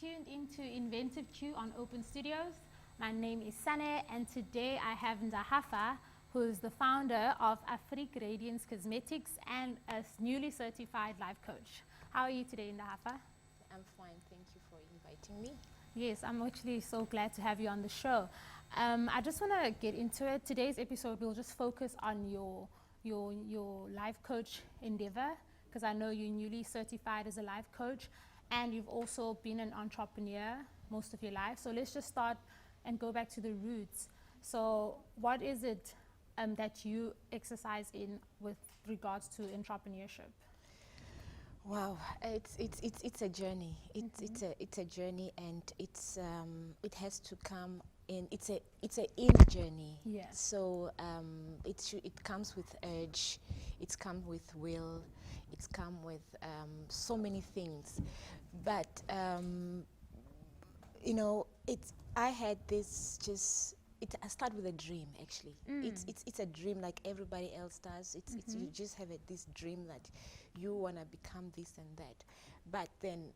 tuned into Inventive Q on Open Studios. My name is Sane, and today I have Ndahafa, who is the founder of Afrique Radiance Cosmetics and a newly certified life coach. How are you today, Ndahafa? I'm fine, thank you for inviting me. Yes, I'm actually so glad to have you on the show. I just want to get into it. Today's episode will just focus on your life coach endeavor, because I know you're newly certified as a life coach and you've also been an entrepreneur most of your life. So let's just start and go back to the roots. So what is it that you exercise in with regards to entrepreneurship? Wow, it's a journey. It's a journey, and it has to come in. It's a inner journey. Yeah. So it comes with urge, it comes with will, it's come with so many things. But you know, I had this just. I start with a dream, actually. It's a dream like everybody else does. You just have this dream that you want to become this and that. But then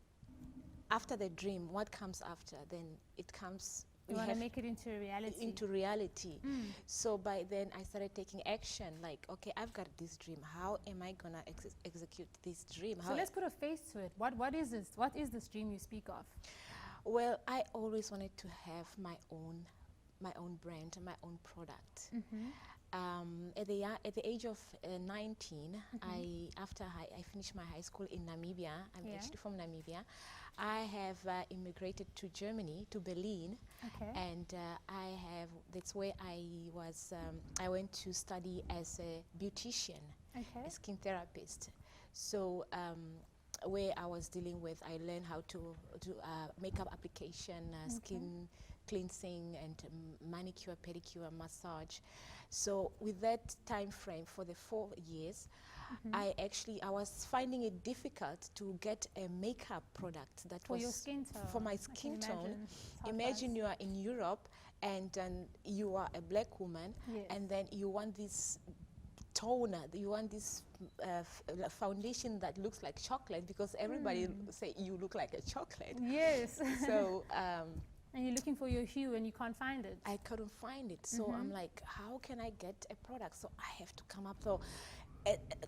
after the dream, what comes after? Then it comes... You want to make it into reality. Into reality. So by then I started taking action, like, okay, I've got this dream. How am I going to execute this dream? So let's put a face to it. What is this? What is this dream you speak of? Well, I always wanted to have my own brand, my own product. At the age of 19, after I finished my high school in Namibia, I'm actually from Namibia, I have immigrated to Germany, to Berlin, and that's where I went to study as a beautician, a skin therapist. So where I was dealing with, I learned how to do makeup application, skin cleansing, and manicure, pedicure, massage. So with that time frame for the 4 years, I was finding it difficult to get a makeup product that for was your skin tone. For my skin tone. Imagine you are in Europe and you are a black woman, and then you want this toner, you want this foundation that looks like chocolate, because everybody say you look like a chocolate. Yes. So and you're looking for your hue and you can't find it. I couldn't find it. So I'm like, how can I get a product? So I have to come up. So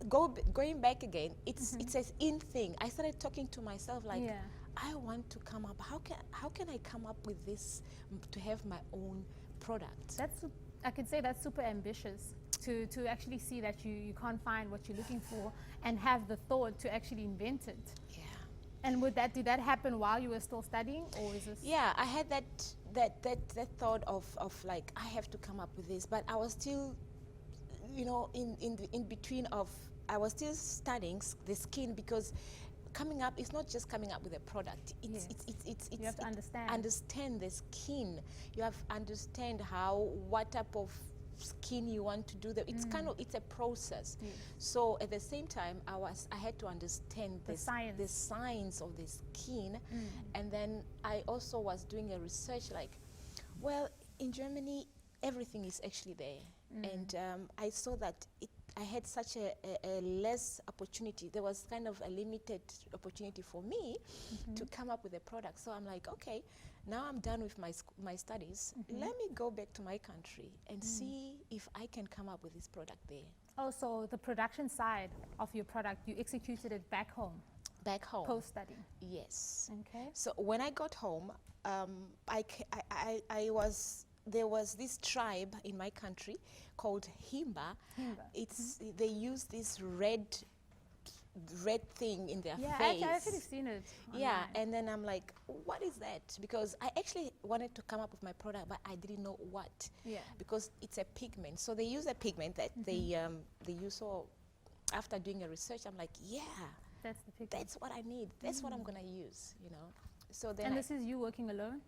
going back again, it's an in thing. I started talking to myself like, I want to come up. How can I come up with this to have my own product? I could say that's super ambitious to actually see that you can't find what you're looking for and have the thought to actually invent it. Yeah. And did that happen while you were still studying, or is this? Yeah, I had that thought of like, I have to come up with this, but I was still, you know, in between of, I was still studying the skin, because coming up, it's not just coming up with a product. You have to understand the skin. You have to understand what type of skin you want to do. It's a process. So at the same time, I had to understand the science of the skin, and then I also was doing a research like, well, in Germany everything is actually there, and I saw that I had such a less opportunity. There was kind of a limited opportunity for me to come up with a product. So I'm like, okay, now I'm done with my studies. Let me go back to my country and see if I can come up with this product there. Oh, so the production side of your product, you executed it back home? Back home. Post-study? Yes. Okay. So when I got home, there was this tribe in my country called Himba. They use this red thing in their face. Yeah, I've actually seen it online. Yeah, and then I'm like, what is that? Because I actually wanted to come up with my product, but I didn't know what. Yeah. Because it's a pigment. So they use a pigment that they use. So after doing a research, I'm like, yeah, that's the pigment. That's what I need. That's what I'm gonna use. You know. So then. And this is you working alone?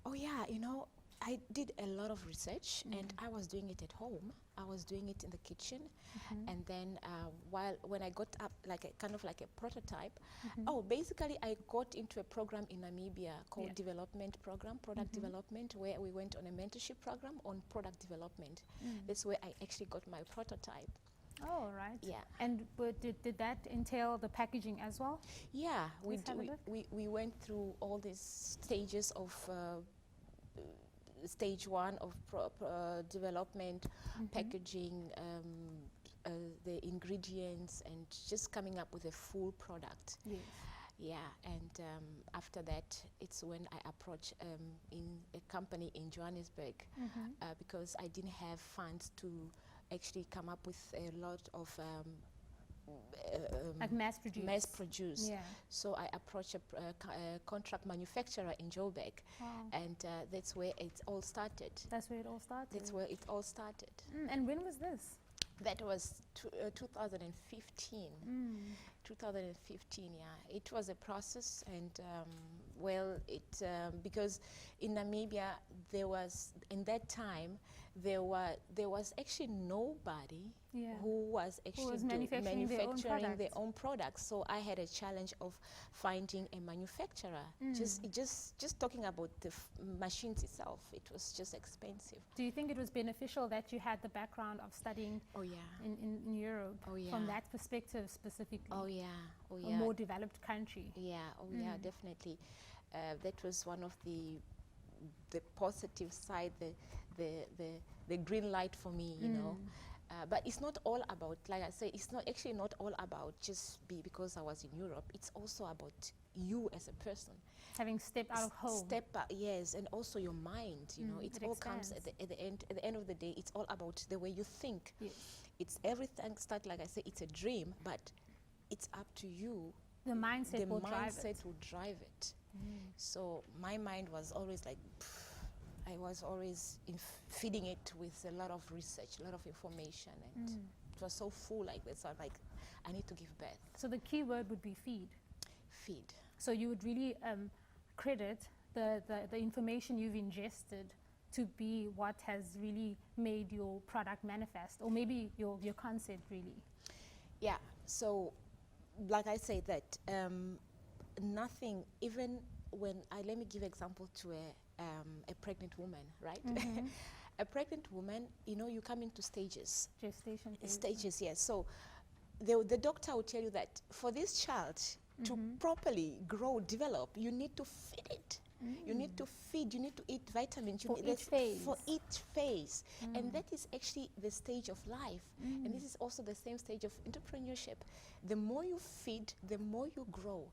Oh yeah, you know, I did a lot of research, and I was doing it at home. I was doing it in the kitchen, and then when I got up, like a prototype. Basically I got into a program in Namibia called product development, where we went on a mentorship program on product development. That's where I actually got my prototype. Oh, right. Yeah. And did that entail the packaging as well? Yeah, Let's have a look. we went through all these stages of stage one of development, packaging, the ingredients, and just coming up with a full product. Yes. Yeah, and after that, it's when I approached in a company in Johannesburg because I didn't have funds to actually come up with a lot of Like mass produced. mass produce. Yeah. So I approached a contract manufacturer in Joburg, Wow. and that's where it all started. That's where it all started. That's where it all started. And when was this? That was 2015. 2015, yeah. It was a process, and because in Namibia there was, in that time, there was actually nobody who was actually manufacturing their own products. So I had a challenge of finding a manufacturer. Just talking about the machines itself, it was just expensive. Do you think it was beneficial that you had the background of studying in Europe from that perspective specifically? A more developed country. Definitely. That was one of the positive side, the green light for me, you know. But it's not all about, like I say, it's not actually not all about just because I was in Europe. It's also about you as a person. Having stepped out of home. Yes, and also your mind, you know. It all comes at the end of the day. It's all about the way you think. Yes. It's everything start, like I say, it's a dream, but it's up to you. The mindset will drive it. will drive it. So my mind was always like, I was always feeding it with a lot of research, a lot of information, and it was so full like that. So I'm like, I need to give birth. So the key word would be feed. Feed. So you would really credit the information you've ingested to be what has really made your product manifest, or maybe your concept really. Yeah. So, like I say that nothing, even when let me give example to a pregnant woman, right? A pregnant woman, you know, you come into stages. Gestation phase. Stages, yes. So the doctor will tell you that for this child to properly grow, develop, you need to feed it. You need to feed, you need to eat vitamins. For each phase. And that is actually the stage of life. And this is also the same stage of entrepreneurship. The more you feed, the more you grow.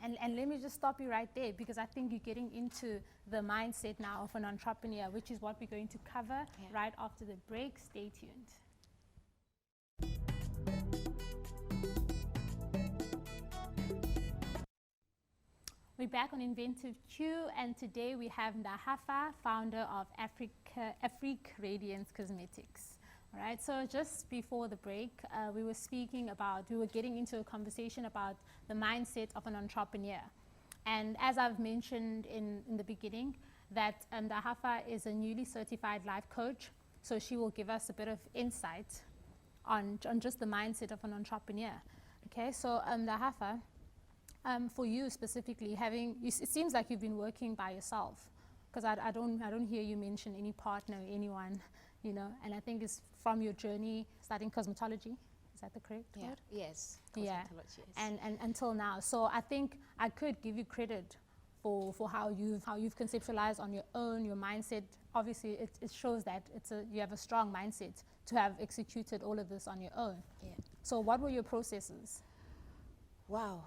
And let me just stop you right there, because I think you're getting into the mindset now of an entrepreneur, which is what we're going to cover right after the break. Stay tuned. We're back on Inventive Q, and today we have Ndahafa, founder of Afrique Radiance Cosmetics. All right, so just before the break, we were getting into a conversation about the mindset of an entrepreneur. And as I've mentioned in the beginning, that Ndahafa is a newly certified life coach, so she will give us a bit of insight on just the mindset of an entrepreneur. Okay, so Ndahafa, for you specifically, it seems like you've been working by yourself, because I don't hear you mention any partner or anyone, you know. And I think it's from your journey studying cosmetology. Is that the correct word? Yes. Yeah. Yes. And until now, so I think I could give you credit for how you've conceptualized on your own, your mindset. Obviously, it shows that you have a strong mindset to have executed all of this on your own. Yeah. So what were your processes? Wow.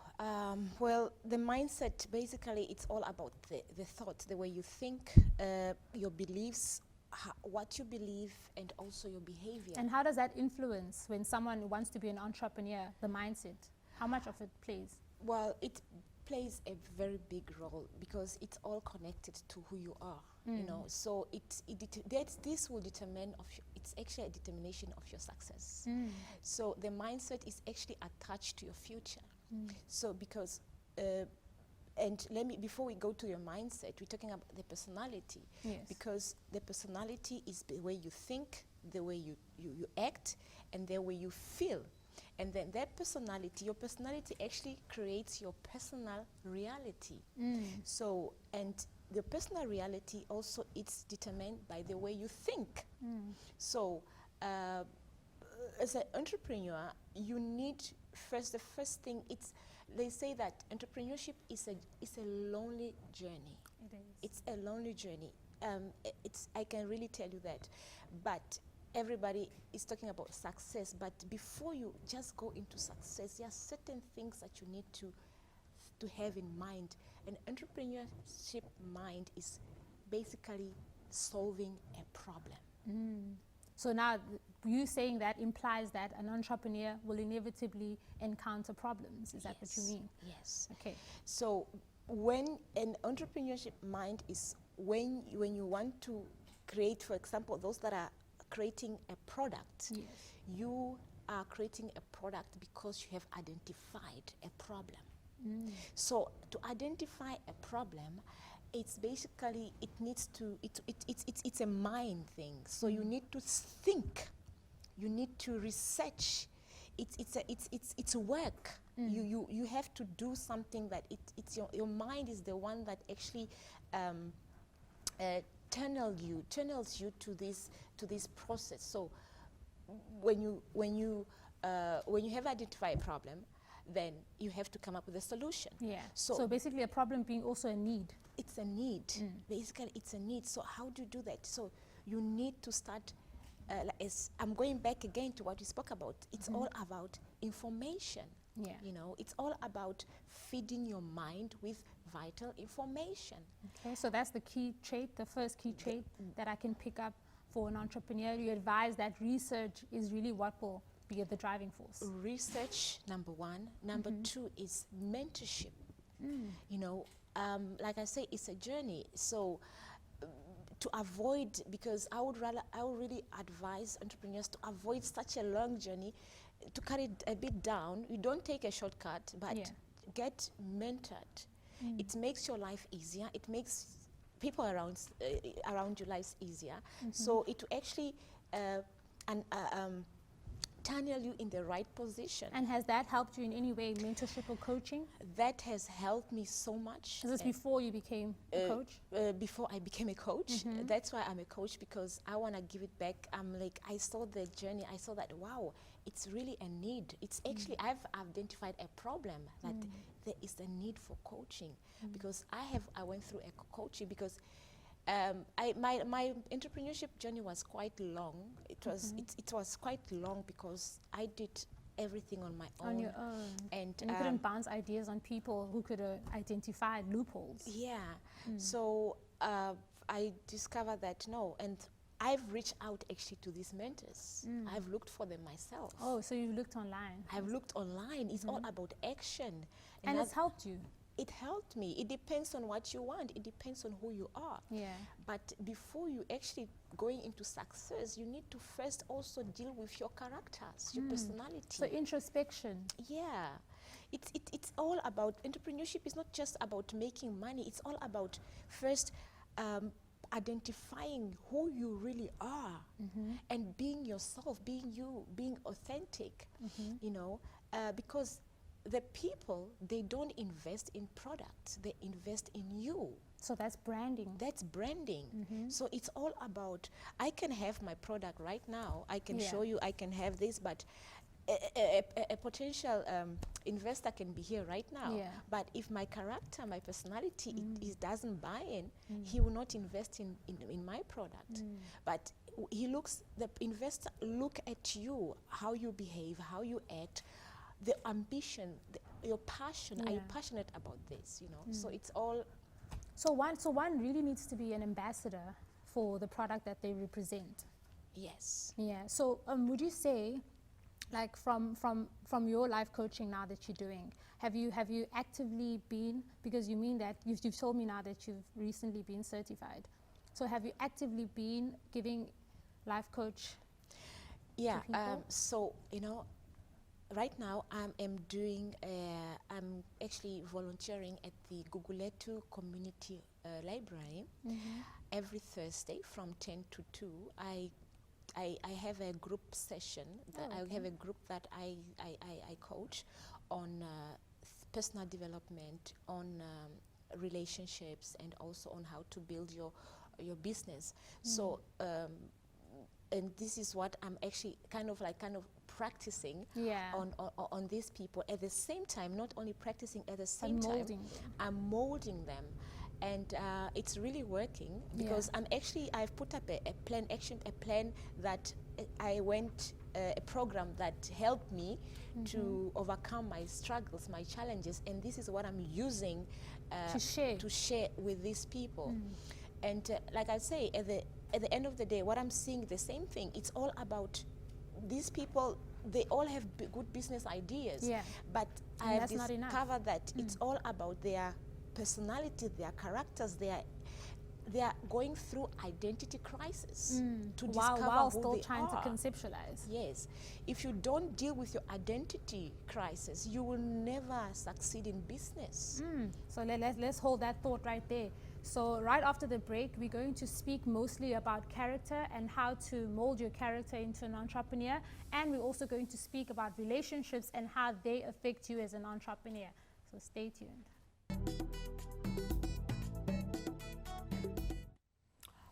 Well, the mindset, basically, it's all about the thought, the way you think, your beliefs, what you believe, and also your behavior. And how does that influence when someone wants to be an entrepreneur, the mindset? How much of it plays? Well, it plays a very big role because it's all connected to who you are, you know. So this will determine it's actually a determination of your success. So the mindset is actually attached to your future. So because and before we go to your mindset, we're talking about the personality. Yes. Because the personality is the way you think, the way you act, and the way you feel. And then that personality, your personality actually creates your personal reality. So, and the personal reality also, it's determined by the way you think. So, as an entrepreneur, you need the first thing, they say that entrepreneurship is a lonely journey. It is. It's a lonely journey. I can really tell you that. But everybody is talking about success. But before you just go into success, there are certain things that you need to have in mind. An entrepreneurship mind is basically solving a problem. So now you saying that implies that an entrepreneur will inevitably encounter problems. Is that what you mean? Yes. Okay. So when an entrepreneurship mind is when you want to create, for example, those that are creating a product, Yes. you are creating a product because you have identified a problem. So to identify a problem, it's basically, it's a mind thing. So you need to think, you need to research. It's work. You have to do something that it's your mind is the one that actually tunnels you to this process. So when you have identified a problem, then you have to come up with a solution. Yeah. So basically a problem being also a need. It's a need. Basically, it's a need. So how do you do that? So you need to start, I'm going back again to what we spoke about. It's all about information. Yeah. You know, it's all about feeding your mind with vital information. Okay, so that's the key trait, the first key trait that I can pick up for an entrepreneur. You advise that research is really what will be the driving force. Research, number one. Number two is mentorship. You know, like I say, it's a journey. So to avoid, because I would really advise entrepreneurs to avoid such a long journey, to cut it a bit down. You don't take a shortcut, but get mentored. It makes your life easier. It makes people around your lives easier. So it will actually tunnel you in the right position. And has that helped you in any way, mentorship or coaching? That has helped me so much. Is this before you became a coach? Before I became a coach. That's why I'm a coach, because I want to give it back. I'm like, I saw the journey. I saw that, wow, it's really a need. It's actually, I've identified a problem that there is a need for coaching, because I went through a coaching because my entrepreneurship journey was quite long. It was quite long because I did everything on my own. On your own. And you couldn't bounce ideas on people who could identify loopholes. Yeah. So I discovered that no, and I've reached out actually to these mentors. I've looked for them myself. Oh, so you looked online. I've looked online. It's all about action. And it's helped you. It helped me. It depends on what you want. It depends on who you are. Yeah. But before you actually going into success, you need to first also deal with your characters, your personality. So introspection. Yeah. It's all about, entrepreneurship is not just about making money. It's all about first identifying who you really are and being yourself, being you, being authentic, you know, because the people, they don't invest in products, they invest in you. So that's branding. That's branding. So it's all about, I can have my product right now, I can show you, I can have this, but a potential investor can be here right now. But if my character, my personality, it doesn't buy in, he will not invest in my product. But the investor look at you, how you behave, how you act, the ambition, your passion. Are you passionate about this? You know, so it's all. So one really needs to be an ambassador for the product that they represent. Yes. Yeah. So would you say, like from your life coaching now that you're doing, have you actively been, because you mean that you've told me now that you've recently been certified. So have you actively been giving life coach? Yeah. So you know. Right now, I'm actually volunteering at the Guguletu Community Library every Thursday from 10 to 2. I have a group session. I have a group that I coach on personal development, on relationships, and also on how to build your business. So and this is what I'm actually kind of practicing Yeah. on these people. At the same time, not only practicing, at the same And time, molding them. I'm molding them. And it's really working because I've put up a plan that I went, a program that helped me to overcome my struggles, my challenges, and this is what I'm using to share with these people. And like I say, at the end of the day, what I'm seeing, the same thing. It's all about these people. They all have good business ideas, but I have discovered that it's all about their personality, their characters. They are going through identity crisis to discover while who still they trying are. to conceptualize. Yes. If you don't deal with your identity crisis, you will never succeed in business. So let's hold that thought right there. So right after the break, we're going to speak mostly about character and how to mold your character into an entrepreneur. And we're also going to speak about relationships and how they affect you as an entrepreneur. So stay tuned.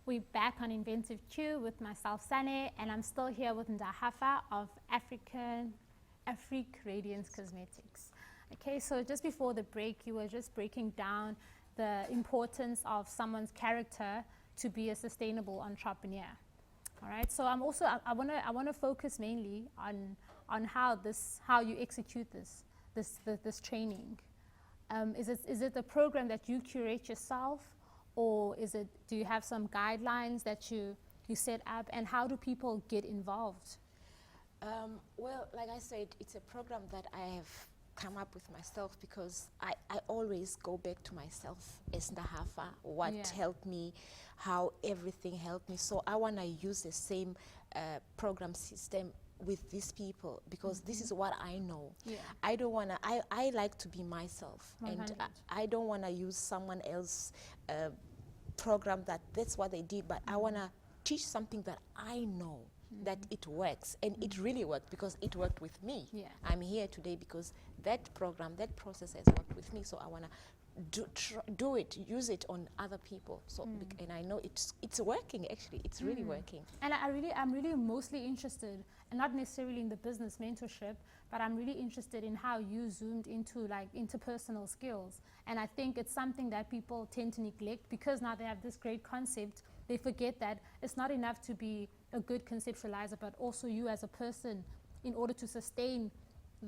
We're back on Inventive Q with myself, Sane, and I'm still here with Ndahafa of Afrique Radiance Cosmetics. Okay, so just before the break, you were just breaking down the importance of someone's character to be a sustainable entrepreneur. All right, so I want to focus mainly on how you execute this training. Is it a program that you curate yourself, or do you have some guidelines that you set up, and how do people get involved? Well, like I said, it's a program that I have come up with myself because I always go back to myself as Ndahafa, what helped me, how everything helped me. So I want to use the same program system with these people because this is what I know. I don't want to, I like to be myself, 100. and I don't want to use someone else's program that's what they did, but I want to teach something that I know that it works, and it really worked because it worked with me. I'm here today because that program, that process has worked with me, so I want to use it on other people. So and I know it's working. Actually, it's really working. And I'm really mostly interested, and not necessarily in the business mentorship, but I'm really interested in how you zoomed into like interpersonal skills. And I think it's something that people tend to neglect because now they have this great concept. They forget that it's not enough to be a good conceptualizer, but also you as a person, in order to sustain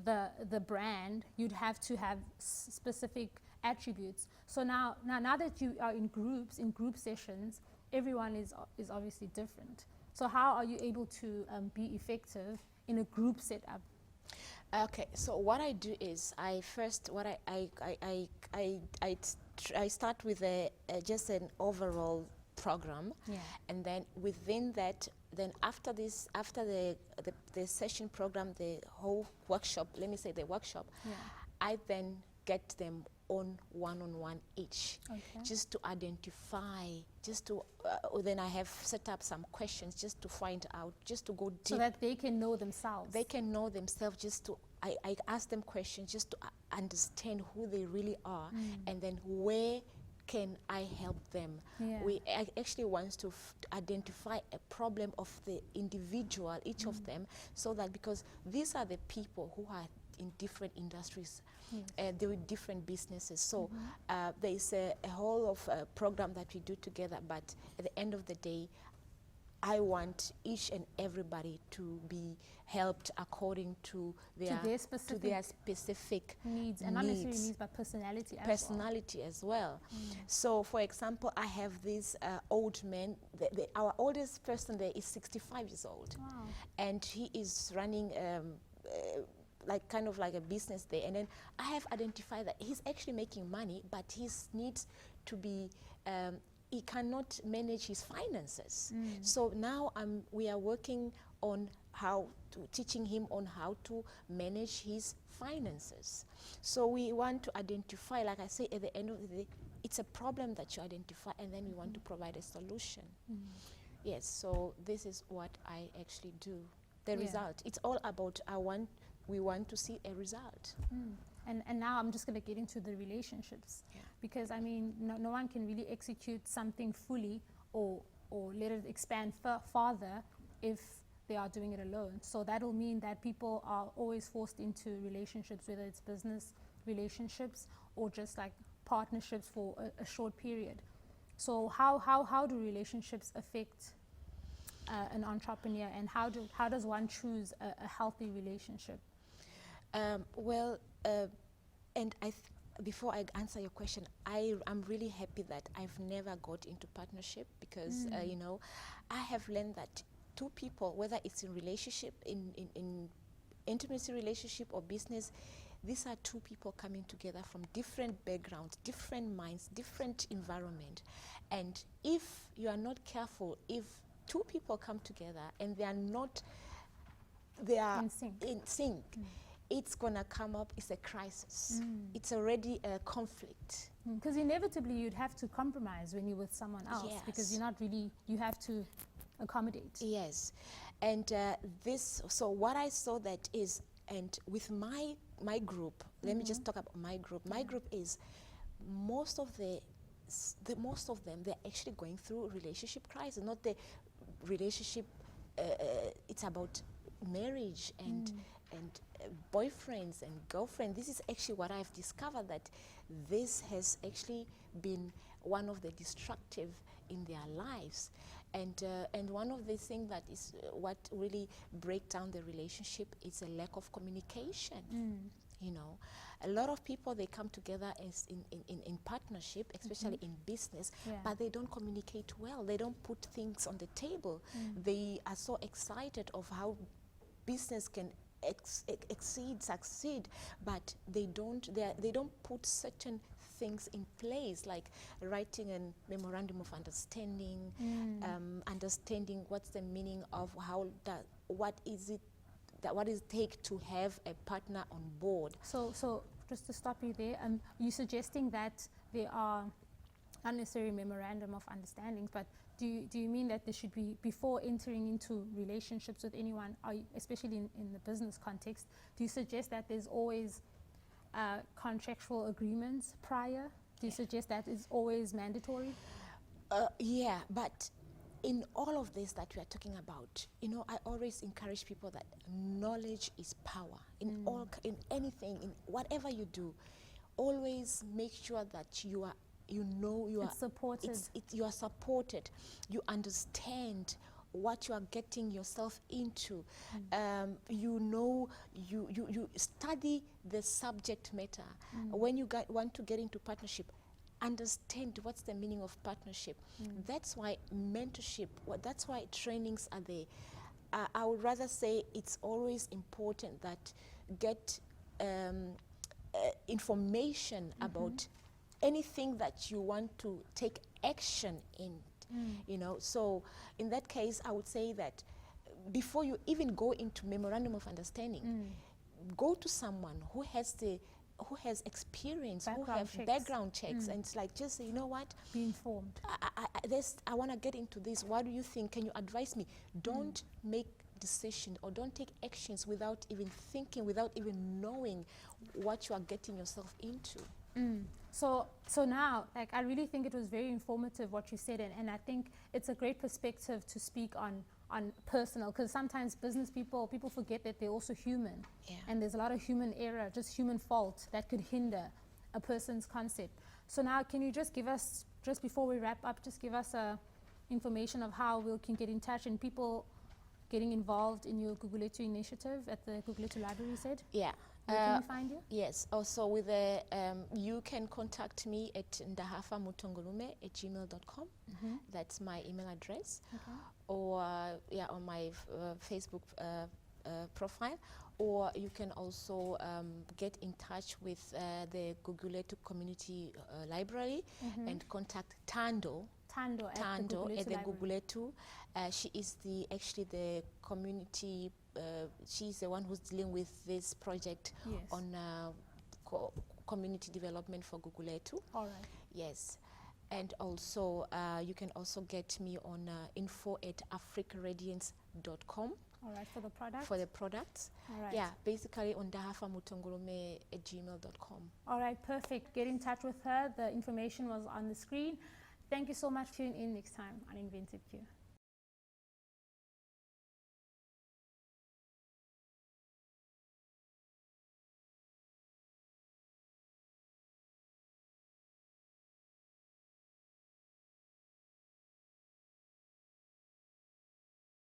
the brand, you'd have to have specific attributes. So now that you are in group sessions, everyone is obviously different. So how are you able to be effective in a group setup? Okay, so what I do is I start with just an overall program, and then within that, then after the session program, the whole workshop, let me say the workshop, I then get them on one-on-one each, just to identify, then I have set up some questions just to find out, just to go deep. So that they can know themselves. They can know themselves, I ask them questions just to understand who they really are, and then where can I help them? I actually want to identify a problem of the individual, each of them, so that because these are the people who are in different industries, they're with different businesses. So there is a whole of program that we do together, but at the end of the day, I want each and everybody to be helped according to their specific needs, and not necessarily needs, but personality as well. So, for example, I have this old man. Our oldest person there is 65 years old, and he is running like kind of like a business there. And then I have identified that he's actually making money, but he needs to be. He cannot manage his finances. So now we are working on teaching him on how to manage his finances. So we want to identify, like I say, at the end of the day, it's a problem that you identify, and then we want to provide a solution. Yes, so this is what I actually do. The result, it's all about we want to see a result. And now I'm just going to get into the relationships, because I mean no one can really execute something fully or let it expand farther if they are doing it alone. So that'll mean that people are always forced into relationships, whether it's business relationships or just like partnerships for a short period. So how do relationships affect an entrepreneur, and how does one choose a healthy relationship? Before I answer your question, I'm really happy that I've never got into partnership, because you know, I have learned that two people, whether it's in relationship, in intimacy relationship or business, these are two people coming together from different backgrounds, different minds, different environment. And if you are not careful, if two people come together and they are in sync, it's gonna come up, it's a crisis. It's already a conflict. Because inevitably you'd have to compromise when you're with someone else, Yes. because you have to accommodate. Yes. And so what I saw that is, and with my group, let me just talk about my group. My group is most of them, they're actually going through relationship crisis, not the relationship, it's about marriage and boyfriends and girlfriends. This is actually what I've discovered, that this has actually been one of the destructive in their lives. And one of the things that is what really break down the relationship is a lack of communication. You know, a lot of people, they come together as in partnership, especially in business, but they don't communicate well. They don't put things on the table. They are so excited of how business can succeed, but they don't put certain things in place, like writing a memorandum of understanding, understanding what's the meaning of what it take to have a partner on board. So just to stop you there, you're suggesting that there are unnecessary memorandum of understandings, but do you mean that there should be, before entering into relationships with anyone, especially in the business context, do you suggest that there's always contractual agreements prior? Do you suggest that is always mandatory? Yeah, but in all of this that we are talking about, you know, I always encourage people that knowledge is power. In anything, in whatever you do, always make sure that you are supported. You are supported. You understand what you are getting yourself into. You study the subject matter. When you want to get into partnership, understand what's the meaning of partnership. That's why mentorship, that's why trainings are there. I would rather say it's always important that get information about anything that you want to take action in, you know. So in that case, I would say that before you even go into memorandum of understanding, go to someone who has experience, background checks, and it's like, just say, you know what, be informed. I want to get into this. What do you think? Can you advise me? Don't make decisions or don't take actions without even thinking, without even knowing what you are getting yourself into. So now, like, I really think it was very informative what you said, and I think it's a great perspective to speak on personal, because sometimes business people forget that they're also human, and there's a lot of human error, just human fault that could hinder a person's concept. So now, can you just give us, just before we wrap up, just give us information of how we can get in touch and people getting involved in your Gugulethu initiative at the Gugulethu Library, you said? Yeah. Where can we find you? Yes. Also, with you can contact me at Ndahafa Mutongolume at gmail.com. That's my email address. Okay. Or on my Facebook profile. Or you can also get in touch with the Gugulethu Community Library and contact Tando at the Gugulethu. She is actually the community. She's the one who's dealing with this project on community development for Gugulethu. All right. Yes, and also you can also get me on info@africaradiance.com. All right, for the products? For the products. All right. Yeah, basically on Ndahafa Mutongolume at gmail.com. All right, perfect. Get in touch with her. The information was on the screen. Thank you so much. Tune in next time on Inventive Q.